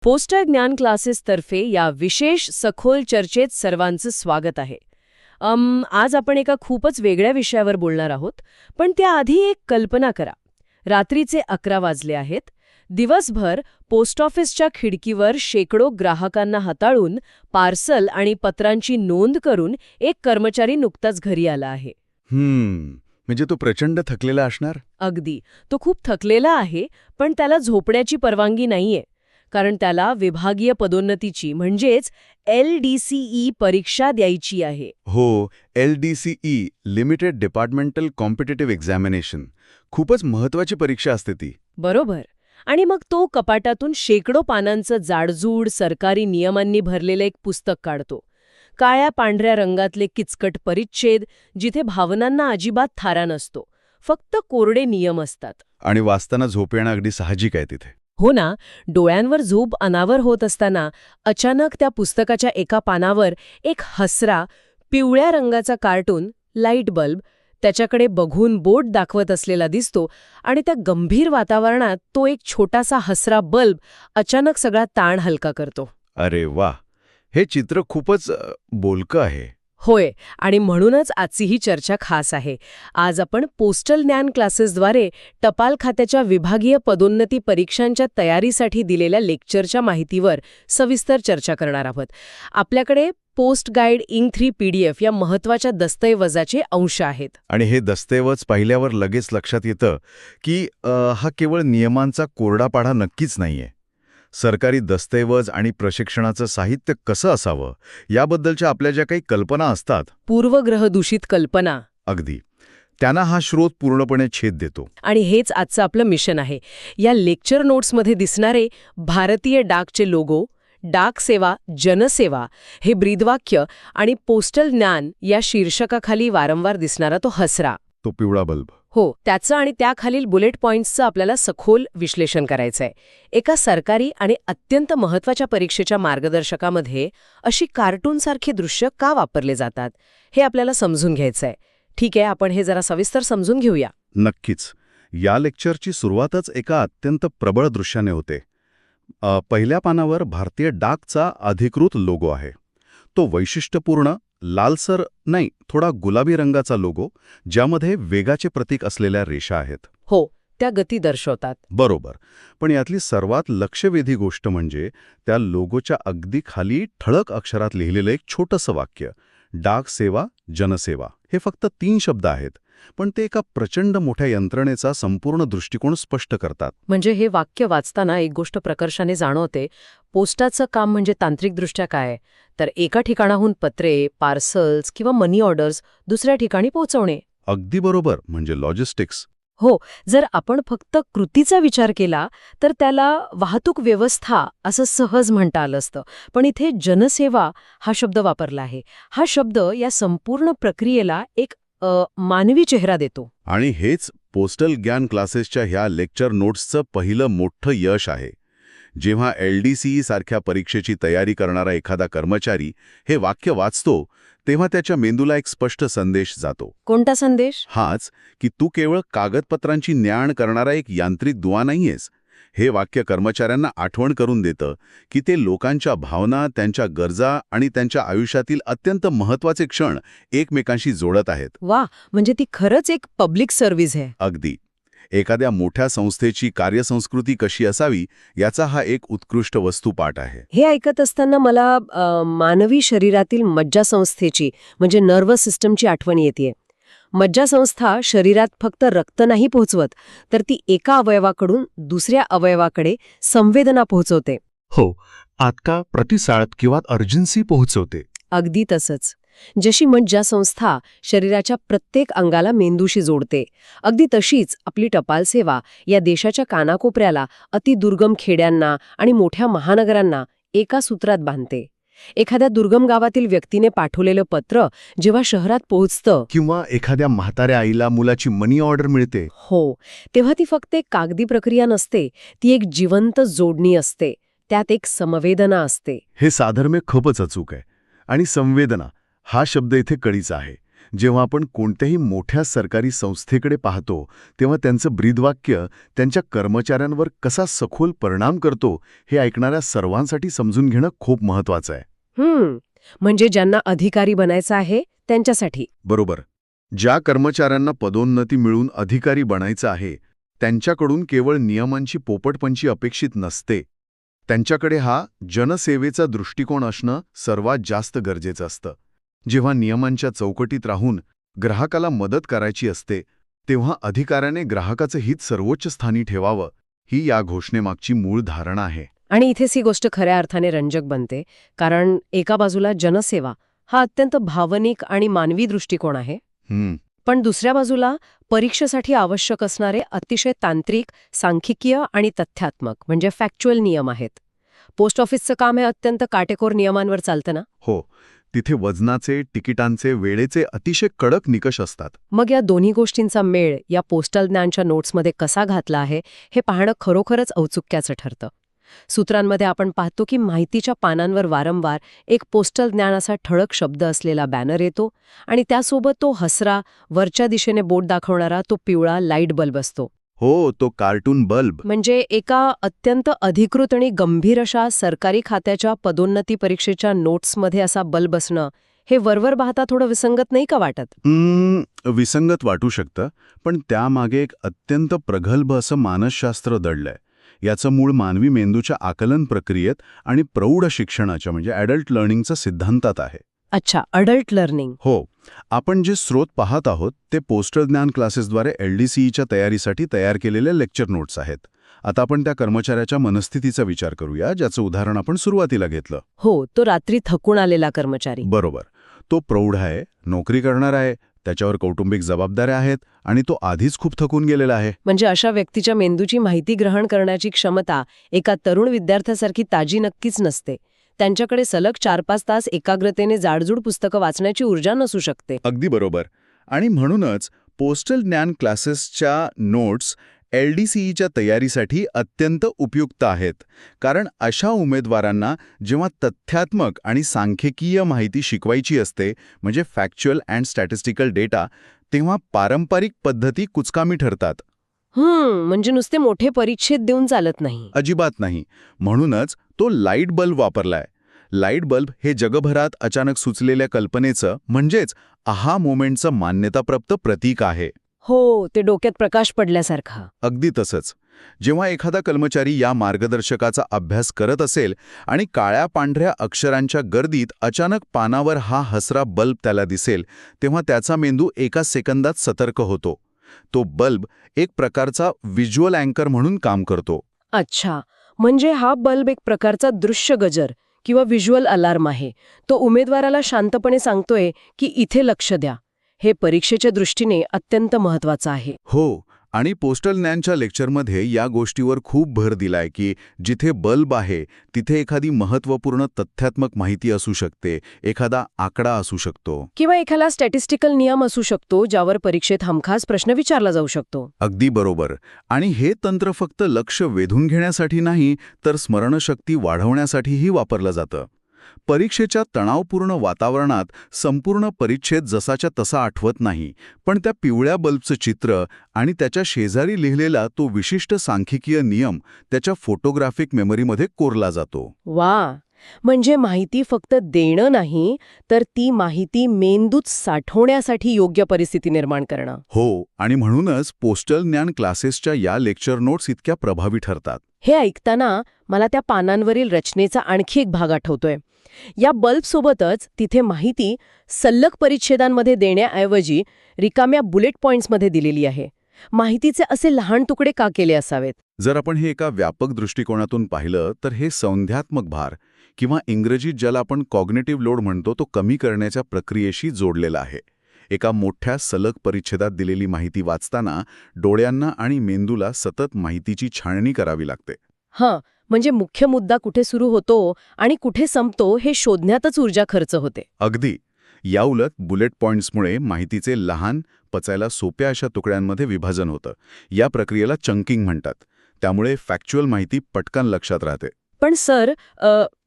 Poster ज्ञान क्लासेसतर्फे या विशेष सखोल चर्चेत सर्वांचं स्वागत आहे. आज आपण एका खूपच वेगळ्या विषयावर बोलणार आहोत, पण त्याआधी एक कल्पना करा. रात्रीचे 11 वाजले आहेत. दिवसभर पोस्ट ऑफिसच्या खिडकीवर शेकडो ग्राहकांना हाताळून पार्सल आणि पत्रांची नोंद करून एक कर्मचारी नुकताच घरी आला आहे. म्हणजे तो प्रचंड थकलेला असणार. अगदी. तो खूप थकलेला आहे, पण त्याला झोपण्याची परवानगी नाहीये. कारण त्याला विभागीय पदोन्नतीची म्हणजेच LDCE परीक्षा द्यायची आहे. हो, LDCE limited departmental competitive examination. खूपच महत्वाची परीक्षा असते ती. बरोबर. आणि मग तो कपाटातून शेकडो पानांचं जाडजूड सरकारी नियमांनी भरलेलं एक पुस्तक काढतो. काळ्या पांढऱ्या रंगातले किचकट परिच्छेद, जिथे भावनांना अजिबात थारा नसतो, फक्त कोरडे नियम असतात. आणि वाचताना झोप येणं अगदी साहजिक आहे तिथे. हो ना. डोळ्यांवर झोप अनावर होत असताना अचानक त्या पुस्तकाच्या एका पानावर एक हसरा पिवळ्या रंगाचा कार्टून लाईट बल्ब त्याच्याकडे बघून बोट दाखवत असलेला दिसतो. आणि त्या गंभीर वातावरणात तो एक छोटासा हसरा बल्ब अचानक सगळा ताण हलका करतो. अरे वा, हे चित्र खूपच बोलकं आहे. होय. आणि म्हणूनच आजची ही चर्चा खास आहे. आज आपण पोस्टल ज्ञान क्लासेसद्वारे टपाल खात्याच्या विभागीय पदोन्नती परीक्षांच्या तयारीसाठी दिलेल्या लेक्चरच्या माहितीवर सविस्तर चर्चा करणार आहोत. आपल्याकडे पोस्ट गाईड इंक 3 PDF या महत्त्वाच्या दस्तऐवजाचे अंश आहेत. आणि हे दस्तऐवज पाहिल्यावर लगेच लक्षात येतं की हा केवळ नियमांचा कोरडापाढा नक्कीच नाहीये. सरकारी दस्तऐवज आणि प्रशिक्षणाचं साहित्य कसं असावं याबद्दलच्या आपल्या ज्या काही कल्पना असतात, पूर्वग्रहदूषित कल्पना. अगदी, त्यांना हा स्रोत पूर्णपणे छेद देतो. आणि हेच आजचं आपलं मिशन आहे. या लेक्चर नोट्समध्ये दिसणारे भारतीय डाकचे लोगो, डाक सेवा जनसेवा हे ब्रीदवाक्य आणि पोस्टल ज्ञान या शीर्षकाखाली वारंवार दिसणारा तो हसरा, तो पिवळा बल्ब, हो, त्याचं आणि त्याखालील बुलेट पॉइंट्सचं आपल्याला सखोल विश्लेषण करायचंय. एका सरकारी आणि अत्यंत महत्त्वाच्या परीक्षेच्या मार्गदर्शकामध्ये अशी कार्टूनसारखी दृश्य का वापरले जातात हे आपल्याला समजून घ्यायचंय. ठीक आहे, आपण हे जरा सविस्तर समजून घेऊया. नक्कीच. या लेक्चरची सुरुवातच एका अत्यंत प्रबळ दृश्याने होते. पहिल्या पानावर भारतीय डाकचा अधिकृत लोगो आहे. तो वैशिष्ट्यपूर्ण लालसर नाही, थोडा गुलाबी रंगाचा लोगो, ज्यामध्ये वेगाचे प्रतीक असलेल्या रेषा आहेत. हो, त्या गती दर्शवतात. बरोबर. पण यातली सर्वात लक्षवेधी गोष्ट म्हणजे त्या लोगोच्या अगदी खाली ठळक अक्षरात लिहिलेलं एक छोटंसं वाक्य, डाक सेवा जनसेवा. हे फक्त 3 शब्द आहेत, पण ते एका प्रचंड मोठ्या यंत्रणेचा संपूर्ण दृष्टिकोन स्पष्ट करतात. म्हणजे हे वाक्य वाचताना एक गोष्ट प्रकर्षाने जाणवते. पोस्टाचं काम म्हणजे तांत्रिकदृष्ट्या काय, तर एका ठिकाणाहून पत्रे, पार्सल्स किंवा मनी ऑर्डर्स दुसऱ्या ठिकाणी पोहोचवणे. अगदी बरोबर, म्हणजे लॉजिस्टिक्स. हो. जर आपण फक्त कृतीचा विचार केला तर त्याला वाहतूक व्यवस्था असं सहज म्हणता आलं असतं. पण इथे जनसेवा हा शब्द वापरला आहे. हा शब्द या संपूर्ण प्रक्रियेला एक मानवी चेहरा देतो. आणि हेच पोस्टल ज्ञान क्लासेसच्या ह्या लेक्चर नोट्सचं पहिलं मोठं यश आहे. जेव्हा LDCE सारख्या परीक्षेची तयारी करणारा एखादा कर्मचारी हे वाक्य वाचतो, तेव्हा त्याच्या मेंदूला एक स्पष्ट संदेश जातो. कोणता संदेश? हाच की तू केवळ कागदपत्रांची न्याण करणारा एक यांत्रिक दुवा नाहीयेस. हे वाक्य कर्मचाऱ्यांना आठवण करून देतं की ते लोकांच्या भावना, त्यांच्या गरजा आणि त्यांच्या आयुष्यातील अत्यंत महत्त्वाचे क्षण एकमेकांशी जोडत आहेत. वा, म्हणजे ती खरंच एक पब्लिक सर्व्हिस आहे. अगदी. एखाद्या मोठ्या संस्थेची कार्यसंस्कृती कशी असावी याचा हा एक उत्कृष्ट वस्तुपाठ आहे. हे ऐकत असताना मला मानवी शरीरातील मज्जासंस्थेची म्हणजे नर्व्हस सिस्टमची आठवण येते. मज्जासंस्था शरीरात फक्त रक्त नाही पोहोचवत, तर ती एका अवयवाकडून दुसऱ्या अवयवाकडे संवेदना पोहोचवते. हो, आत्ता प्रतिसाद किंवा अर्जन्सी पोहोचवते. अगदी तसंच. जशी मज्जासंस्था शरीराच्या प्रत्येक अंगाला मेंदूशी जोडते, अगदी तशीच आपली टपाल सेवा या देशाच्या कानाकोपऱ्याला अतिदुर्गम खेड्यांना आणि मोठ्या महानगरांना एका सूत्रात बांधते. एखाद्या दुर्गम गावातील व्यक्तीने पाठवलेलं पत्र जेव्हा शहरात पोहोचतं, किंवा एखाद्या म्हाताऱ्या आईला मुलाची मनी ऑर्डर मिळते, हो, तेव्हा ती फक्त एक कागदी प्रक्रिया नसते, ती एक जिवंत जोडणी असते. त्यात एक संवेदना असते. हे साधर्म्य खूपच अचूक आहे. आणि संवेदना हा शब्द इथे कळीचा आहे. जेव्हा आपण कोणत्याही मोठ्या सरकारी संस्थेकडे पाहतो तेव्हा त्यांचं ब्रीदवाक्य त्यांच्या कर्मचाऱ्यांवर कसा सखोल परिणाम करतो हे ऐकणाऱ्या सर्वांसाठी समजून घेणं खूप महत्वाचं आहे. म्हणजे ज्यांना अधिकारी बनायचं आहे त्यांच्यासाठी. बरोबर. ज्या कर्मचाऱ्यांना पदोन्नती मिळून अधिकारी बनायचं आहे त्यांच्याकडून केवळ नियमांची पोपटपंची अपेक्षित नसते. त्यांच्याकडे हा जनसेवेचा दृष्टिकोन असणं सर्वात जास्त गरजेचं असतं. जेव्हा नियमांच्या चौकटीत राहून ग्राहकाला मदत करायची असते तेव्हा अधिकाऱ्याने ग्राहकाचं हित सर्वोच्च स्थानी ठेवावं ही या घोषणेमागची मूळ धारणा आहे. आणि इथेच ही गोष्ट खऱ्या अर्थाने रंजक बनते, कारण एका बाजूला जनसेवा हा अत्यंत भावनिक आणि मानवी दृष्टिकोन आहे, पण दुसऱ्या बाजूला परीक्षेसाठी आवश्यक असणारे अतिशय तांत्रिक, सांख्यिकीय आणि तथ्यात्मक म्हणजे फॅक्च्युअल नियम आहेत. पोस्ट ऑफिसचं काम हे अत्यंत काटेकोर नियमांवर चालतं ना. हो, तिथे वजनाचे, तिकिटांचे, वेळेचे अतिशय कडक निकष असतात. मग या दोन्ही गोष्टींचा मेळ या पोस्टल ज्ञानच्या नोट्समध्ये कसा घातला आहे हे पाहणं खरोखरच औत्सुक्याचं ठरतं. सूत्रांमध्ये आपण पाहतो की माहितीच्या पानांवर वारंवार एक पोस्टल ज्ञान असा ठळक शब्द असलेला बॅनर येतो आणि त्यासोबत तो हसरा, वरच्या दिशेने बोट दाखवणारा तो पिवळा लाईट बल्ब असतो. हो, तो कार्टून बल्ब. म्हणजे एका अत्यंत अधिकृत आणि गंभीर अशा सरकारी खात्याच्या पदोन्नती परीक्षेच्या नोट्समध्ये असा बल्ब असणं हे वरवर पाहता थोडं विसंगत नाही का वाटत? विसंगत वाटू शकतं, पण त्यामागे एक अत्यंत प्रगल्भ असं मानसशास्त्र दडलंय. याचं मूळ मानवी मेंदूच्या आकलन प्रक्रियेत आणि प्रौढ शिक्षणाच्या म्हणजे ॲडल्ट लर्निंगच्या सिद्धांतात आहे. अच्छा, अडल्ट लर्निंग. हो, आपण जे स्रोत पाहत आहोत ते पोस्टल ज्ञान क्लासेसद्वारे LDCEच्या तयारीसाठी तयार केलेले लेक्चर नोट्स आहेत. आता आपण त्या कर्मचाऱ्याच्या मनस्थितीचा विचार करूया, ज्याचं उदाहरण आपण सुरुवातीला घेतलं. हो, तो रात्री थकून आलेला कर्मचारी. बरोबर. तो प्रौढ आहे, नोकरी करणार आहे, त्याच्यावर कौटुंबिक जबाबदाऱ्या आहेत आणि तो आधीच खूप थकून गेलेला आहे. म्हणजे अशा व्यक्तीच्या मेंदूची माहिती ग्रहण करण्याची क्षमता एका तरुण विद्यार्थ्यासारखी ताजी नक्कीच नसते. त्यांच्याकडे सलग 4-5 तास एकाग्रतेने जाडजूड पुस्तकं वाचण्याची ऊर्जा नसू शकते. अगदी बरोबर. आणि म्हणूनच पोस्टल ज्ञान क्लासेसच्या नोट्स LDCEच्या तयारीसाठी अत्यंत उपयुक्त आहेत. कारण अशा उमेदवारांना जेव्हा तथ्यात्मक आणि सांख्यिकीय माहिती शिकवायची असते म्हणजे फॅक्च्युअल अँड स्टॅटिस्टिकल डेटा, तेव्हा पारंपरिक पद्धती कुचकामी ठरतात. म्हणजे नुसते मोठे परिच्छेद देऊन चालत नाही. अजिबात नाही. म्हणूनच तो लाईट बल्ब वापरलाय. लाईट बल्ब हे जगभरात अचानक सुचलेल्या कल्पनेचं म्हणजेच आहा मोमेंटचं मान्यताप्राप्त प्रतीक आहे. हो, ते डोक्यात प्रकाश पडल्यासारखा. अगदी तसंच. जेव्हा एखादा कर्मचारी या मार्गदर्शकाचा अभ्यास करत असेल आणि काळ्या पांढऱ्या अक्षरांच्या गर्दीत अचानक पानावर हा हसरा बल्ब त्याला दिसेल, तेव्हा त्याचा मेंदू एका सेकंदात सतर्क होतो. तो बल्ब एक प्रकारचा व्हिज्युअल अँकर म्हणून काम करतो. अच्छा, म्हणजे हा बल्ब एक प्रकारचा दृश्य गजर किंवा व्हिज्युअल अलार्म आहे. तो उमेदवाराला शांतपणे सांगतोय की इथे लक्ष द्या. हे परीक्षेच्या दृष्टीने अत्यंत महत्वाचं आहे. हो, आणि पोस्टल ज्ञानच्या लेक्चरमध्ये या गोष्टीवर खूप भर दिलाय की जिथे बल्ब आहे तिथे एखादी महत्त्वपूर्ण तथ्यात्मक माहिती असू शकते, एखादा आकडा असू शकतो, किंवा एखादा स्टॅटिस्टिकल नियम असू शकतो ज्यावर परीक्षेत हमखास प्रश्न विचारला जाऊ शकतो. अगदी बरोबर. आणि हे तंत्र फक्त लक्ष वेधून घेण्यासाठी नाही तर स्मरणशक्ती वाढवण्यासाठीही वापरलं जातं. परीक्षेच्या तणावपूर्ण वातावरणात संपूर्ण परिच्छेद जसाच्या तसा आठवत नाही, पण त्या पिवळ्या बल्बचं चित्र आणि त्याच्या शेजारी लिहिलेला तो विशिष्ट सांख्यिकीय नियम त्याच्या फोटोग्राफिक मेमरीमध्ये कोरला जातो. वा, म्हणजे माहिती फक्त देणं नाही तर ती माहिती मेंदूत साठवण्यासाठी योग्य परिस्थिती निर्माण करणं. हो, आणि म्हणूनच पोस्टल ज्ञान क्लासेसच्या या लेक्चर नोट्स इतक्या प्रभावी ठरतात. हे ऐकताना मला त्या पानांवरील रचनेचा आणखी एक भाग आठवतोय. या बल्बसोबतच तिथे माहिती सल्लग परिच्छेदांमध्ये देण्याऐवजी रिकाम्या बुलेट पॉइंट्समध्ये दिलेली आहे. माहितीचे असे लहान तुकडे का केले असावेत? जर आपण हे एका व्यापक दृष्टिकोनातून पाहिलं तर हे संज्ञात्मक भार किंवा इंग्रजीत ज्याला आपण कॉग्निटिव्ह लोड म्हणतो तो कमी करण्याच्या प्रक्रियेशी जोडलेला आहे. एका मोठ्या सलग परिच्छेदात दिलेली माहिती वाचताना डोळ्यांना आणि मेंदूला सतत माहितीची छाननी करावी लागते. म्हणजे मुख्य मुद्दा कुठे सुरू होतो आणि कुठे संपतो हे शोधण्यातच ऊर्जा खर्च होते. अगदी. याउलट बुलेट पॉइंट्समुळे माहितीचे लहान, पचायला सोप्या अशा तुकड्यांमध्ये विभाजन होतं. या प्रक्रियेला चंकिंग म्हणतात. त्यामुळे फॅक्च्युअल माहिती पटकन लक्षात राहते. पण सर,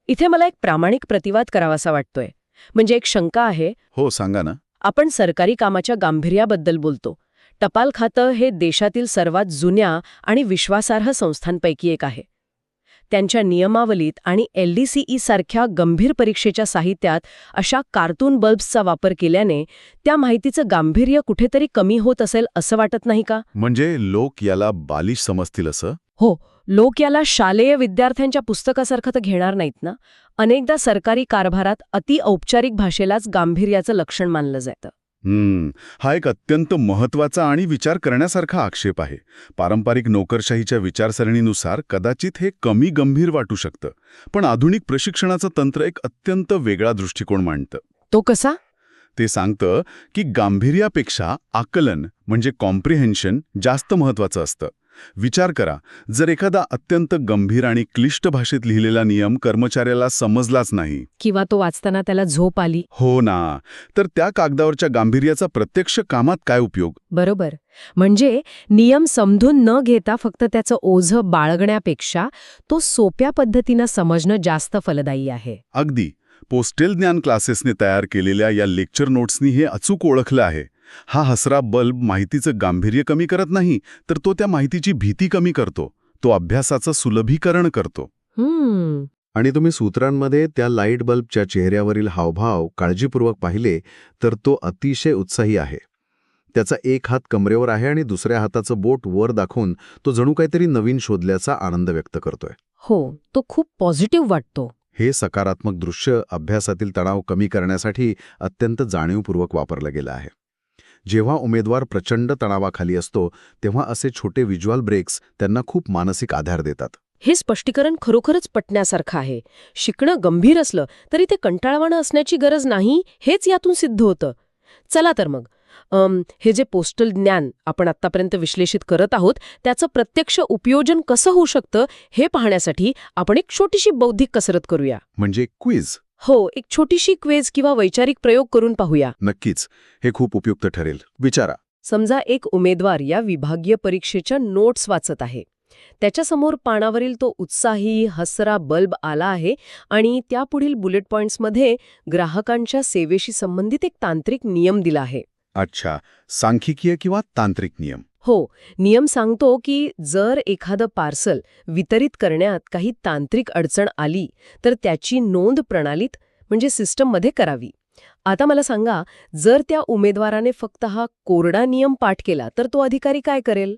इथे मला एक प्रामाणिक प्रतिवाद करावासा वाटतोय. म्हणजे एक शंका आहे. हो, सांगा ना. आपण सरकारी कामाच्या गांभीर्याबद्दल बोलतो. टपाल खातं हे देशातील सर्वात जुन्या आणि विश्वासार्ह संस्थांपैकी एक आहे. त्यांच्या नियमावलीत आणि LDCE सारख्या गंभीर परीक्षेच्या साहित्यात अशा कार्टून बल्ब्सचा वापर केल्याने त्या माहितीचं गांभीर्य कुठेतरी कमी होत असेल असं वाटत नाही का? म्हणजे लोक याला बालिश समजतील असं? हो, लोक याला शालेय विद्यार्थ्यांच्या पुस्तकासारखं तर घेणार नाहीत ना. अनेकदा सरकारी कारभारात अतिऔपचारिक भाषेलाच गांभीर्याचं लक्षण मानलं जातं. हा एक अत्यंत महत्वाचा आणि विचार करण्यासारखा आक्षेप आहे. पारंपरिक नोकरशाहीच्या विचारसरणीनुसार कदाचित हे कमी गंभीर वाटू शकतं, पण आधुनिक प्रशिक्षणाचं तंत्र एक अत्यंत वेगळा दृष्टिकोन मांडतं. तो कसा? ते सांगतं की गांभीर्यापेक्षा आकलन म्हणजे कॉम्प्रिहेन्शन जास्त महत्वाचं असतं. विचार करा, जर एखादा अत्यंत गंभीर आणि क्लिष्ट भाषेत लिहिलेला नियम कर्मचाऱ्याला समजलाच नाही किंवा तो वाचताना त्याला झोप आली, हो ना, तर त्या कागदावरच्या गांभीर्याचा प्रत्यक्ष कामात काय उपयोग? बरोबर. म्हणजे नियम समजून न घेता फक्त त्याचं ओझं बाळगण्यापेक्षा तो सोप्या पद्धतीनं समजणं जास्त फलदायी आहे. अगदी. पोस्टल ज्ञान क्लासेसने तयार केलेल्या या लेक्चर नोट्सनी हे अचूक ओळखलं आहे. हा हसरा बल्ब माहितीचं गांभीर्य कमी करत नाही, तर तो त्या माहितीची भीती कमी करतो. तो अभ्यासाचं सुलभीकरण करतो. आणि तुम्ही सूत्रांमध्ये त्या लाईट बल्बच्या चेहऱ्यावरील हावभाव काळजीपूर्वक पाहिले तर तो अतिशय उत्साही आहे. त्याचा एक हात कमरेवर आहे आणि दुसऱ्या हाताचं बोट वर दाखवून तो जणू काहीतरी नवीन शोधल्याचा आनंद व्यक्त करतोय. हो, तो खूप पॉझिटिव्ह वाटतो. हे सकारात्मक दृश्य अभ्यासातील तणाव कमी करण्यासाठी अत्यंत जाणीवपूर्वक वापरलं गेलं आहे. जेव्हा उमेदवार प्रचंड तणावाखाली असतो तेव्हा असे छोटे व्हिज्युअल ब्रेक्स त्यांना खूप मानसिक आधार देतात. हे स्पष्टीकरण खरोखरच पटण्यासारखं आहे. शिकणं गंभीर असलं तरी ते कंटाळवाणं असण्याची गरज नाही, हेच यातून सिद्ध होतं. चला तर मग हे जे पोस्टल ज्ञान आपण आत्तापर्यंत विश्लेषित करत आहोत त्याचं प्रत्यक्ष उपयोजन कसं होऊ शकतं हे पाहण्यासाठी आपण एक छोटीशी बौद्धिक कसरत करूया. म्हणजे क्विज. हो, एक छोटीशी क्विज किंवा वैचारिक प्रयोग करून पाहूया. नक्कीच, हे खूप उपयुक्त ठरेल. विचारा. समजा एक उमेदवार या विभागीय परीक्षेच्या नोट्स वाचत आहे. त्याच्यासमोर पानावरील तो उत्साही हसरा बल्ब आला आहे आणि त्यापुढील बुलेट पॉइंट्समध्ये ग्राहकांच्या सेवेशी संबंधित एक तांत्रिक नियम दिला आहे. अच्छा, सांख्यिकीय किंवा तांत्रिक नियम. हो, नियम सांगतो की जर एखादं पार्सल वितरित करण्यात काही तांत्रिक अडचण आली तर त्याची नोंद प्रणालीत म्हणजे सिस्टममध्ये करावी. आता मला सांगा, जर त्या उमेदवाराने फक्त हा कोरडा नियम पाठ केला तर तो अधिकारी काय करेल?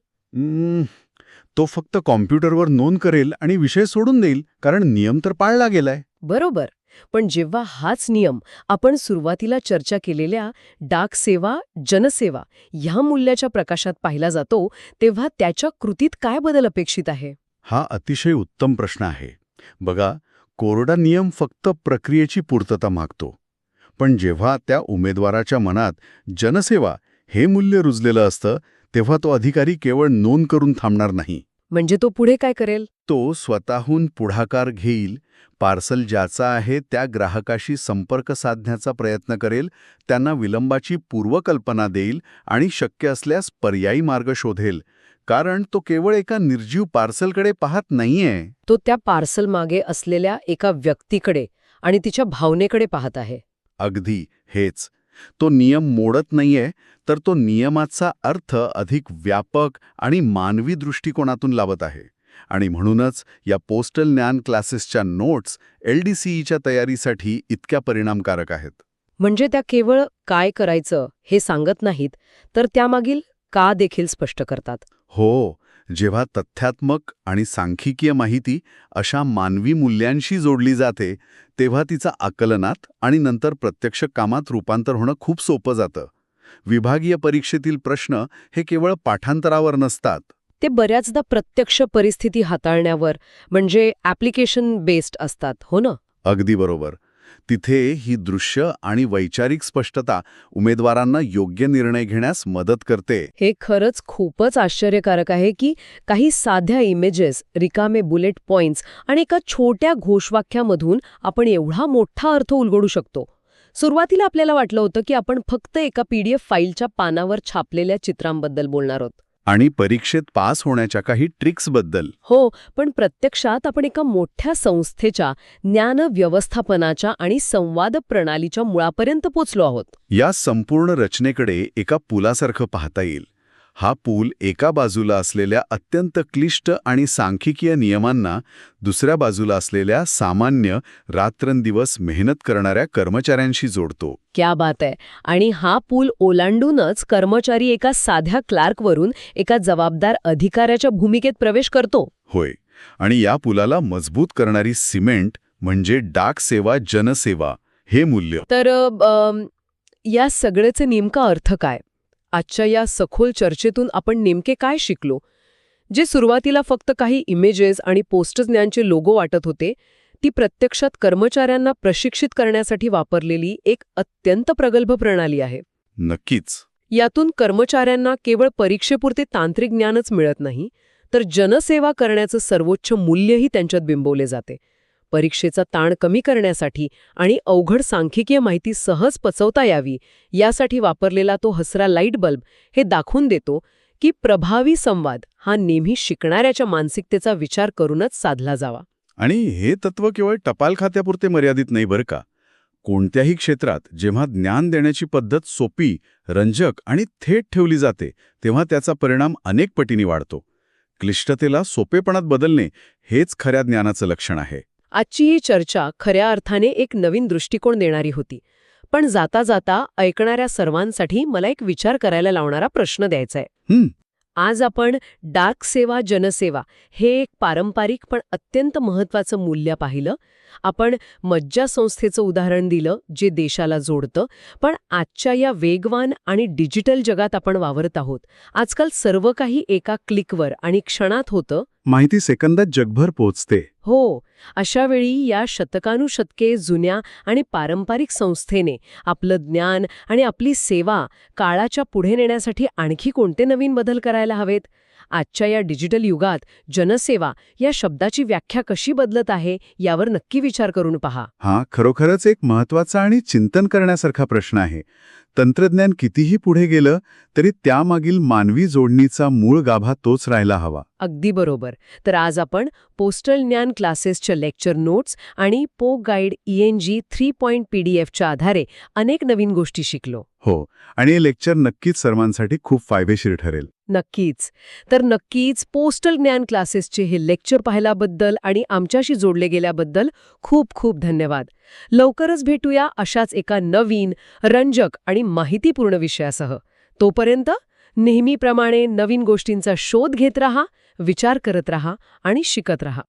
तो फक्त कॉम्प्युटरवर नोंद करेल आणि विषय सोडून देईल, कारण नियम तर पाळला गेलाय. बरोबर. पण जेव्हा हाच नियम आपण सुरुवातीला चर्चा केलेल्या डाक सेवा, जनसेवा ह्या मूल्याच्या प्रकाशात पाहिला जातो, तेव्हा त्याच्या कृतीत काय बदल अपेक्षित आहे? हा अतिशय उत्तम प्रश्न आहे. बघा, कोरडा नियम फक्त प्रक्रियेची पूर्तता मागतो. पण जेव्हा त्या उमेदवाराच्या मनात जनसेवा हे मूल्य रुजलेलं असतं, तेव्हा तो अधिकारी केवळ नोंद करून थांबणार नाही. म्हणजे तो पुढे काय करेल? तो स्वतःहून पुढाकार घेईल, पार्सल ज्याचा आहे त्या ग्राहकाशी संपर्क साधण्याचा प्रयत्न करेल, त्यांना विलंबाची पूर्वकल्पना देईल आणि शक्य असल्यास पर्यायी मार्ग शोधेल. कारण तो केवळ एका निर्जीव पार्सलकडे पाहत नाहीये. तो त्या पार्सल मागे असलेल्या एका व्यक्तीकडे आणि तिच्या भावनेकडे पाहत आहे. अगदी हेच. तो नियम मोडत नाहीये, तर तो नियमाचा अर्थ अधिक व्यापक आणि मानवी दृष्टिकोनातून लावत आहे. आणि म्हणूनच या पोस्टल ज्ञान क्लासेसच्या नोट्स LDCEच्या तयारीसाठी इतक्या परिणामकारक आहेत. म्हणजे त्या केवळ काय करायचं हे सांगत नाहीत, तर त्यामागील का देखील स्पष्ट करतात. हो, जेव्हा तथ्यात्मक आणि सांख्यिकीय माहिती अशा मानवी मूल्यांशी जोडली जाते, तेव्हा तिचा आकलनात आणि नंतर प्रत्यक्ष कामात रूपांतर होणं खूप सोपं जातं. विभागीय परीक्षेतील प्रश्न हे केवळ पाठांतरावर नसतात. ते बऱ्याचदा प्रत्यक्ष परिस्थिती हाताळण्यावर म्हणजे ॲप्लिकेशन बेस्ड असतात, हो ना? अगदी बरोबर. तिथे ही दृश्य आणि वैचारिक स्पष्टता उमेदवारांना योग्य निर्णय घेण्यास मदत करते. हे खरंच खूपच आश्चर्यकारक आहे की काही साध्या इमेजेस, रिकामे बुलेट पॉइंट्स आणि एका छोट्या घोषवाक्यामधून आपण एवढा मोठा अर्थ उलगडू शकतो. सुरुवातीला आपल्याला वाटलं होतं की आपण फक्त एका PDF फाईलच्या पानावर छापलेल्या चित्रांबद्दल बोलणार आहोत. आणि परीक्षेत पास होण्याच्या काही ट्रिक्सबद्दल. हो, पण प्रत्यक्षात आपण एका मोठ्या संस्थेच्या ज्ञान व्यवस्थापनाच्या आणि संवाद प्रणालीच्या मुळापर्यंत पोचलो आहोत. या संपूर्ण रचनेकडे एका पुलासारखं पाहता येईल. हा पूल एका बाजूला असलेल्या अत्यंत क्लिष्ट आणि सांख्यिकीय नियमांना दुसऱ्या बाजूला असलेल्या सामान्य रात्रंदिवस मेहनत करणाऱ्या कर्मचाऱ्यांशी जोडतो. क्या बात आहे. आणि हा पूल ओलांडूनच कर्मचारी एका साध्या क्लार्कवरून एका जबाबदार अधिकाऱ्याच्या भूमिकेत प्रवेश करतो. होय, आणि या पुलाला मजबूत करणारी सिमेंट म्हणजे डाक सेवा जनसेवा हे मूल्य. तर या सगळ्याचे नेमका अर्थ काय? आजच्या या सखोल चर्चेतून आपण नेमके काय शिकलो? जे सुरुवातीला फक्त काही इमेजेस आणि पोस्टर्सचे लोगो वाटत होते, ती प्रत्यक्षात कर्मचाऱ्यांना प्रशिक्षित करण्यासाठी वापरलेली एक अत्यंत प्रगल्भ प्रणाली आहे. नक्कीच. यातून कर्मचाऱ्यांना केवळ परीक्षेपुरते तांत्रिक ज्ञानच मिळत नाही, तर जनसेवा करण्याचं सर्वोच्च मूल्यही त्यांच्यात बिंबवले जाते. परीक्षेचा ताण कमी करण्यासाठी आणि अवघड सांख्यिकीय माहिती सहज पचवता यावी यासाठी वापरलेला तो हसरा लाईट बल्ब हे दाखवून देतो की प्रभावी संवाद हा नेहमी शिकणाऱ्याच्या मानसिकतेचा विचार करूनच साधला जावा. आणि हे तत्व केवळ टपाल खात्यापुरते मर्यादित नाही बरं का. कोणत्याही क्षेत्रात जेव्हा ज्ञान देण्याची पद्धत सोपी, रंजक आणि थेट ठेवली जाते तेव्हा त्याचा परिणाम अनेक पटीने वाढतो. क्लिष्टतेला सोपेपणात बदलणे हेच खऱ्या ज्ञानाचं लक्षण आहे. आजची ही चर्चा खऱ्या अर्थाने एक नवीन दृष्टिकोन देणारी होती. पण जाता जाता ऐकणाऱ्या सर्वांसाठी मला एक विचार करायला लावणारा प्रश्न द्यायचा आहे. आज आपण डाक सेवा जनसेवा हे एक पारंपरिक पण अत्यंत महत्त्वाचं मूल्य पाहिलं. आपण मज्जा संस्थेचं उदाहरण दिलं जे देशाला जोडतं. पण आजच्या या वेगवान आणि डिजिटल जगात आपण वावरत आहोत. आजकाल सर्व काही एका क्लिकवर आणि क्षणात होतं. माहिती सेकंदात जगभर पोहोचते. हो, अशा वेळी या शतकानुशतके जुन्या आणि पारंपरिक संस्थेने आपलं ज्ञान आणि आपली सेवा काळाच्या पुढे नेण्यासाठी आणखी कोणते नवीन बदल करायला हवेत? आजच्या या डिजिटल युगात जनसेवा या शब्दाची व्याख्या कशी बदलत आहे यावर नक्की विचार करून पहा. हा खरोखरच एक महत्त्वाचा आणि चिंतन करण्यासारखा प्रश्न आहे. तंत्रज्ञान कितीही पुढे गेलं तरी त्यामागील मानवी जोडणीचा मूळ गाभा तोच राहायला हवा. अगदी बरोबर. तर आज आपण पोस्टल ज्ञान क्लासेसच्या लेक्चर नोट्स आणि पो गाईड ENG 3.PDF आधारे अनेक नवीन गोष्टी शिकलो. हो, आणि हे लेक्चर नक्कीच सर्वांसाठी खूप फायदेशीर ठरेल. नक्कीच. तर नक्कीच पोस्टल ज्ञान क्लासेसचे हे लेक्चर पाहिल्याबद्दल आणि आमच्याशी जोडले गेल्याबद्दल खूप खूप धन्यवाद. लवकरच भेटूया अशाच एका नवीन, रंजक आणि माहितीपूर्ण विषयासह. तोपर्यंत नेहमीप्रमाणे नवीन गोष्टींचा शोध घेत रहा, विचार करत रहा आणि शिकत रहा.